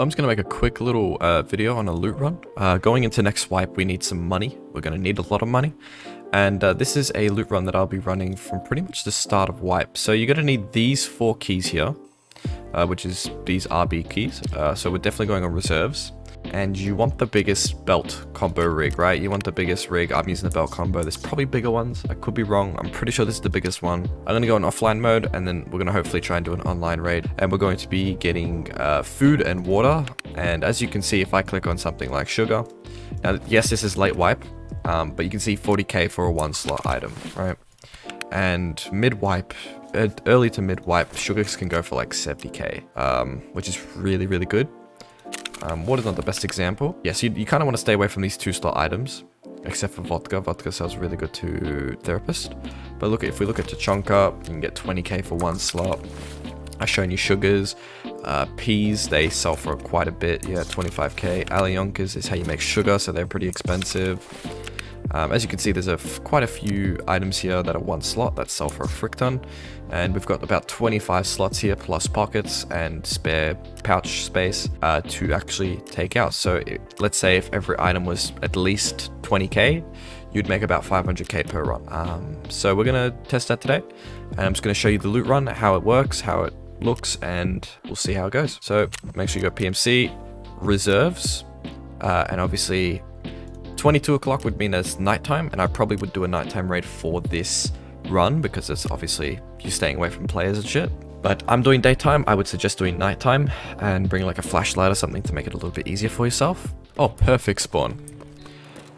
I'm just going to make a quick little video on a loot run. Going into next wipe, we need some money. We're going to need a lot of money. And this is a loot run that I'll be running from pretty much the start of wipe. So you're going to need these 4 keys here, which is these RB keys. So we're definitely going on reserves. And you want the biggest belt combo rig, right? You want the biggest rig. I'm using the belt combo. There's probably bigger ones. I could be wrong. I'm pretty sure this is the biggest one. I'm going to go in offline mode, and then we're going to hopefully try and do an online raid. And we're going to be getting food and water. And as you can see, if I click on something like sugar, now yes, this is late wipe, but you can see 40k for a 1 slot item, right? And mid wipe, early to mid wipe, sugars can go for like 70k, which is really, really good. Water's not the best example. Yes, you kind of want to stay away from these 2-slot items, except for vodka. Vodka sells really good to therapist. But look, if we look at Tachanka, you can get 20k for 1 slot. I've shown you sugars. Peas, they sell for quite a bit. Yeah, 25k. Alionkas is how you make sugar, so they're pretty expensive. As you can see, there's quite a few items here that are 1 slot that sell for a frick ton. And we've got about 25 slots here, plus pockets and spare pouch space to actually take out. So let's say if every item was at least 20k, you'd make about 500k per run. So we're going to test that today. And I'm just going to show you the loot run, how it works, how it looks, and we'll see how it goes. So make sure you go PMC, reserves, and obviously 22 o'clock would mean it's nighttime, and I probably would do a nighttime raid for this run because it's obviously you're staying away from players and shit. But I'm doing daytime. I would suggest doing nighttime and bring like a flashlight or something to make it a little bit easier for yourself. Oh, perfect spawn.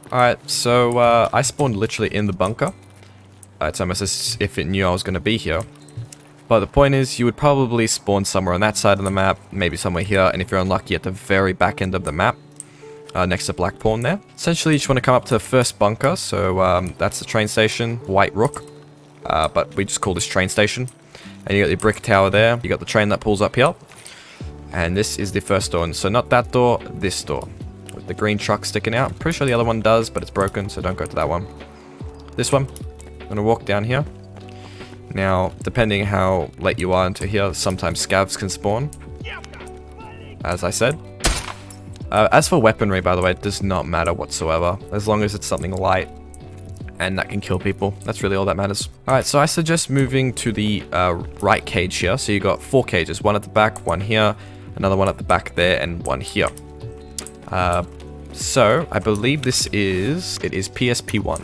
Alright, so I spawned literally in the bunker. It's almost as if it knew I was going to be here. But the point is, you would probably spawn somewhere on that side of the map, maybe somewhere here, and if you're unlucky at the very back end of the map, next to Black Pawn there. Essentially, you just want to come up to the first bunker, so that's the train station, White Rook, but we just call this train station. And you got your brick tower there, you got the train that pulls up here, and this is the first door, and so not that door, this door, with the green truck sticking out. Pretty sure the other one does, but it's broken, so don't go to that one. This one, I'm going to walk down here. Now, depending how late you are into here, sometimes scavs can spawn, as I said. As for weaponry, by the way, it does not matter whatsoever, as long as it's something light and that can kill people. That's really all that matters. Alright, so I suggest moving to the right cage here. So you got 4 cages, one at the back, one here, another one at the back there, and one here. So I believe it is PSP1.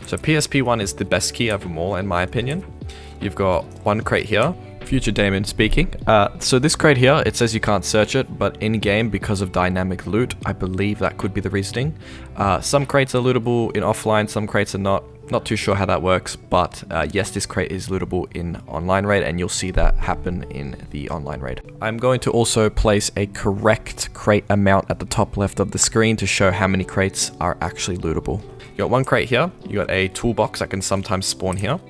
So PSP1 is the best key of them all, in my opinion. You've got 1 crate here. Future Damon speaking. So this crate here, it says you can't search it, but in-game, because of dynamic loot, I believe that could be the reasoning. Some crates are lootable in offline, some crates are not. Not too sure how that works, but yes, this crate is lootable in online raid, and you'll see that happen in the online raid. I'm going to also place a correct crate amount at the top left of the screen to show how many crates are actually lootable. You got 1 crate here, you got a toolbox that can sometimes spawn here.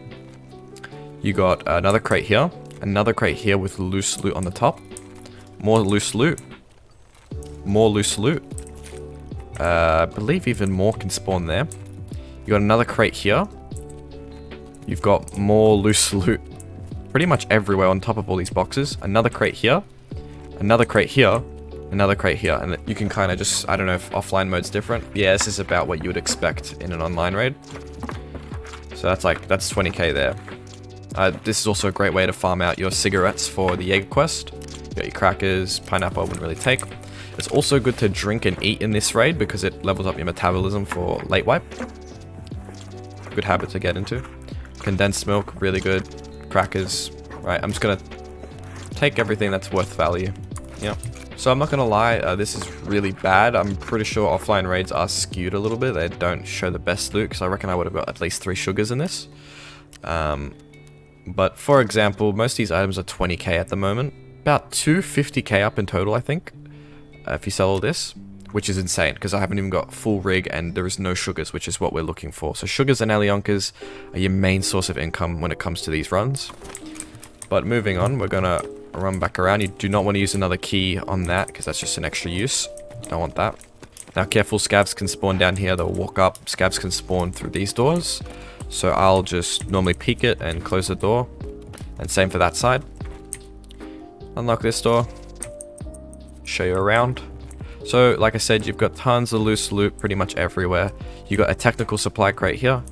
You got another crate here. Another crate here with loose loot on the top. More loose loot. More loose loot. I believe even more can spawn there. You got another crate here. You've got more loose loot pretty much everywhere on top of all these boxes. Another crate here. Another crate here. Another crate here. And you can kind of just, I don't know if offline mode's different. Yeah, this is about what you would expect in an online raid. So that's 20k there. This is also a great way to farm out your cigarettes for the Jaeger quest. You got your crackers, pineapple I wouldn't really take. It's also good to drink and eat in this raid because it levels up your metabolism for late wipe. Good habit to get into. Condensed milk, really good. Crackers. Right, I'm just gonna take everything that's worth value. Yeah. So I'm not gonna lie, this is really bad. I'm pretty sure offline raids are skewed a little bit. They don't show the best loot because I reckon I would have got at least 3 sugars in this. But for example, most of these items are 20k at the moment. About 250k up in total, I think, if you sell all this, which is insane because I haven't even got full rig and there is no sugars, which is what we're looking for. So sugars and Alionkas are your main source of income when it comes to these runs. But moving on, we're gonna run back around. You do not want to use another key on that because that's just an extra use. Don't want that. Now careful, scavs can spawn down here. They'll walk up. Scavs can spawn through these doors. So I'll just normally peek it and close the door. And same for that side. Unlock this door. show you around. So, like I said, you've got tons of loose loot pretty much everywhere. You got a technical supply crate here.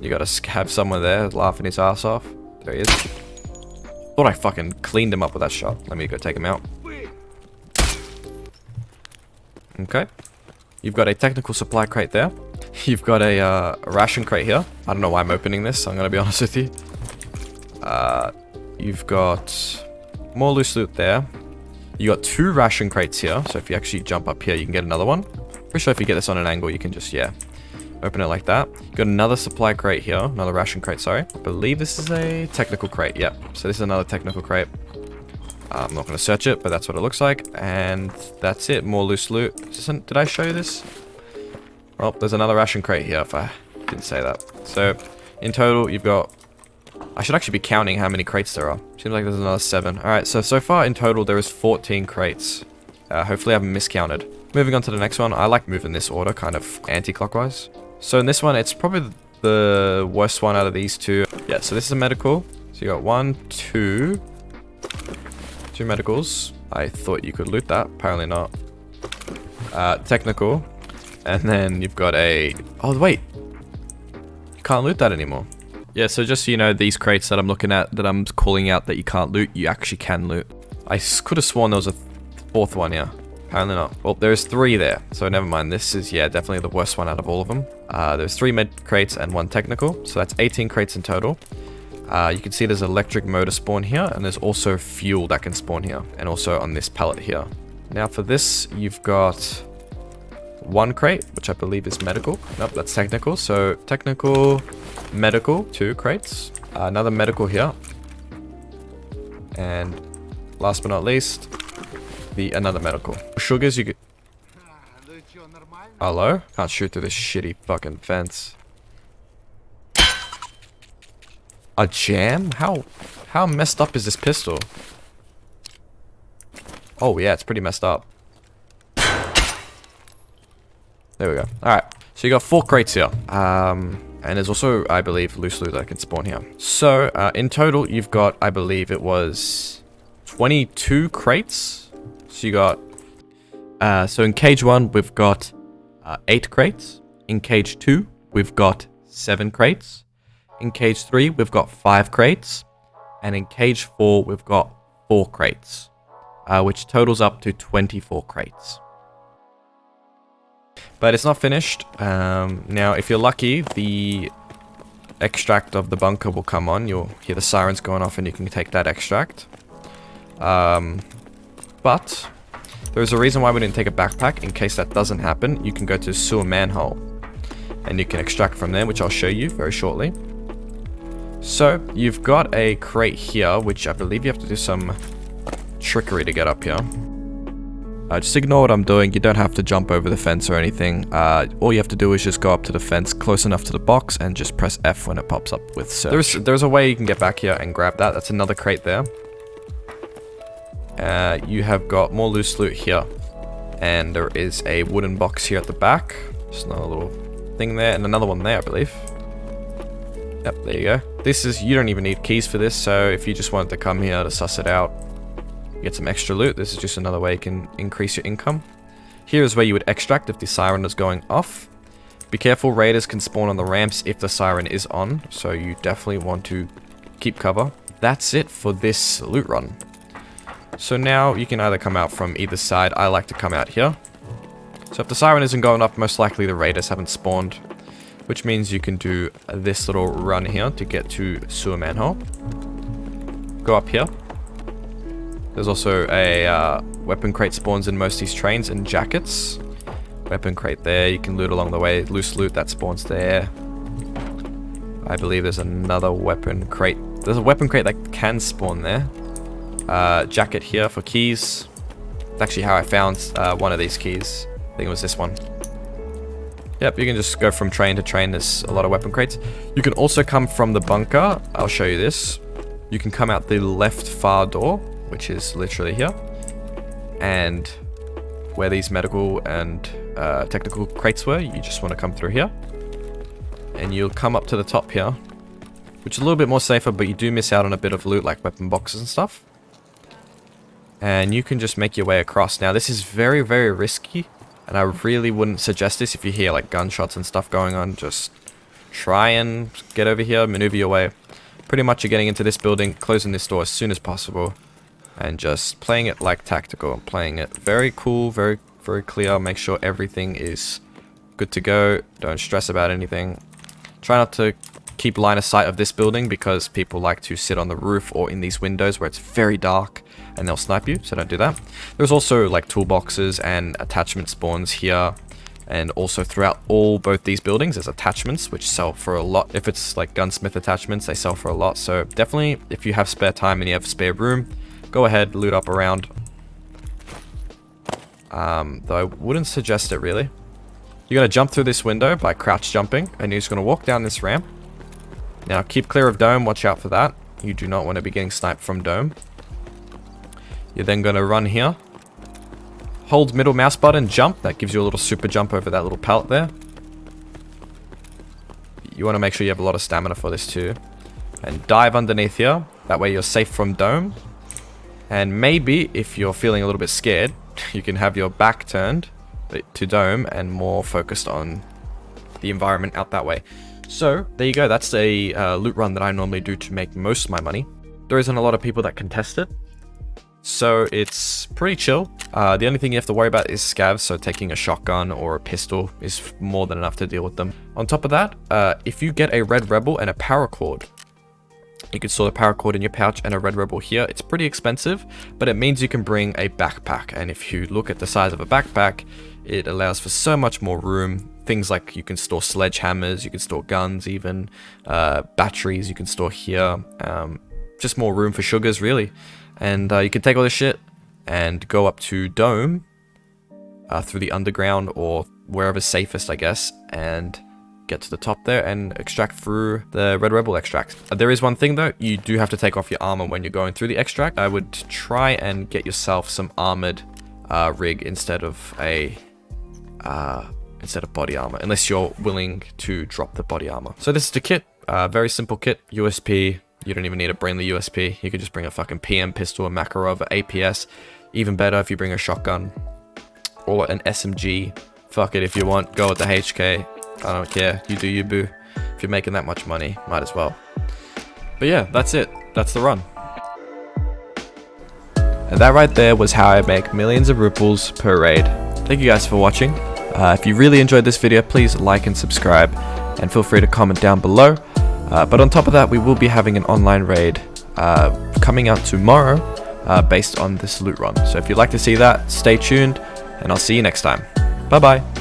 You gotta have someone there laughing his ass off. There he is. Thought I fucking cleaned him up with that shot. Let me go take him out. Okay. You've got a technical supply crate there. You've got a ration crate here. I don't know why I'm opening this, I'm gonna be honest with you. You've got more loose loot there. You got 2 ration crates here, so if you actually jump up here, you can get another one. Pretty sure if you get this on an angle, you can just, yeah, open it like that. You got another supply crate here, another ration crate, sorry. I believe this is a technical crate, yep. So this is another technical crate. I'm not going to search it, but that's what it looks like. And that's it, more loose loot. Did I show you this? Well, there's another ration crate here, if I didn't say that. So, in total, you've got... I should actually be counting how many crates there are. Seems like there's another 7. Alright, so far in total there is 14 crates. Hopefully I haven't miscounted. Moving on to the next one, I like moving this order kind of anti-clockwise. So in this one, it's probably the worst one out of these 2. Yeah, so this is a medical. So you got 1, 2 medicals. I thought you could loot that, apparently not. Technical. And then you've got a... Oh wait! You can't loot that anymore. Yeah, so just so you know, these crates that I'm looking at, that I'm calling out that you can't loot, you actually can loot. I could have sworn there was a 4th one here. Apparently not. Well, there's 3 there, so never mind. This is, yeah, definitely the worst one out of all of them. There's 3 med crates and 1 technical, so that's 18 crates in total. You can see there's electric motor spawn here, and there's also fuel that can spawn here, and also on this pallet here. Now for this, you've got 1 crate, which I believe is medical. Nope, that's technical. So technical, medical, 2 crates. Another medical here. And last but not least, another medical. Sugars, you could... Hello? Can't shoot through this shitty fucking fence. A jam? How messed up is this pistol? Oh yeah, it's pretty messed up. There we go. Alright, so you got 4 crates here. And there's also, I believe, loose loot that can spawn here. So, in total, you've got, I believe it was 22 crates. So you got, so in cage 1, we've got 8 crates. In cage 2, we've got 7 crates. In cage 3, we've got 5 crates. And in cage 4, we've got 4 crates. Which totals up to 24 crates. But it's not finished. Now, if you're lucky, the extract of the bunker will come on. You'll hear the sirens going off and you can take that extract. But there's a reason why we didn't take a backpack. In case that doesn't happen, you can go to sewer manhole. And you can extract from there, which I'll show you very shortly. So, you've got a crate here, which I believe you have to do some trickery to get up here. Just ignore what I'm doing. You don't have to jump over the fence or anything. All you have to do is just go up to the fence close enough to the box and just press F when it pops up with search. There's a way you can get back here and grab that. That's another crate there. You have got more loose loot here. And there is a wooden box here at the back. Just another little thing there and another one there, I believe. Yep, there you go. This is, you don't even need keys for this, so if you just wanted to come here to suss it out, get some extra loot, this is just another way you can increase your income. Here is where you would extract if the siren is going off. Be careful, raiders can spawn on the ramps if the siren is on, so you definitely want to keep cover. That's it for this loot run. So now you can either come out from either side. I like to come out here. So if the siren isn't going off, most likely the raiders haven't spawned, which means you can do this little run here to get to sewer manhole. Go up here. There's also a weapon crate spawns in most of these trains and jackets. Weapon crate there, you can loot along the way. Loose loot that spawns there. I believe there's another weapon crate. There's a weapon crate that can spawn there. Jacket here for keys. That's actually how I found one of these keys. I think it was this one. Yep, you can just go from train to train. There's a lot of weapon crates. You can also come from the bunker. I'll show you this. You can come out the left far door, which is literally here. And where these medical and technical crates were, you just want to come through here. And you'll come up to the top here, which is a little bit more safer, but you do miss out on a bit of loot like weapon boxes and stuff. and you can just make your way across. Now this is very, very risky, and I really wouldn't suggest this if you hear like gunshots and stuff going on. Just try and get over here, maneuver your way. Pretty much you're getting into this building, closing this door as soon as possible, and just playing it like tactical, playing it very cool, very, very clear. Make sure everything is good to go. Don't stress about anything. Try not to keep line of sight of this building because people like to sit on the roof or in these windows where it's very dark and they'll snipe you, so don't do that. There's also like toolboxes and attachment spawns here, and also throughout both these buildings there's attachments which sell for a lot. If it's like gunsmith attachments, they sell for a lot, so definitely if you have spare time and you have spare room, go ahead, loot up around. Though I wouldn't suggest it really. You're going to jump through this window by crouch jumping, and you're just going to walk down this ramp. Now keep clear of dome, watch out for that. You do not want to be getting sniped from dome. You're then going to run here. Hold middle mouse button, jump. That gives you a little super jump over that little pallet there. You want to make sure you have a lot of stamina for this too. And dive underneath here. That way you're safe from dome. And maybe if you're feeling a little bit scared, you can have your back turned to dome and more focused on the environment out that way. So there you go. That's a loot run that I normally do to make most of my money. There isn't a lot of people that contest it, so it's pretty chill. The only thing you have to worry about is scavs, so taking a shotgun or a pistol is more than enough to deal with them. On top of that, if you get a red rebel and a paracord, you can store the paracord in your pouch and a red rebel here. It's pretty expensive, but it means you can bring a backpack, and if you look at the size of a backpack, it allows for so much more room. Things like you can store sledgehammers, you can store guns even, batteries you can store here, just more room for sugars really. And you can take all this shit and go up to dome through the underground or wherever's safest I guess, and get to the top there and extract through the red rebel extract. There is one thing though, you do have to take off your armor when you're going through the extract. I would try and get yourself some armored rig instead of body armor, unless you're willing to drop the body armor. So this is the kit, very simple kit. USP, you don't even need to bring the USP, you could just bring a fucking PM pistol, a Makarov, a APS. Even better if you bring a shotgun or an SMG. Fuck it, if you want, go with the HK. I don't care, you do you boo. If you're making that much money, might as well. But yeah, that's it, that's the run. And that right there was how I make millions of rubles per raid. Thank you guys for watching. If you really enjoyed this video, please like and subscribe, and feel free to comment down below. But on top of that, we will be having an online raid coming out tomorrow based on this loot run. So if you'd like to see that, stay tuned, and I'll see you next time. Bye bye.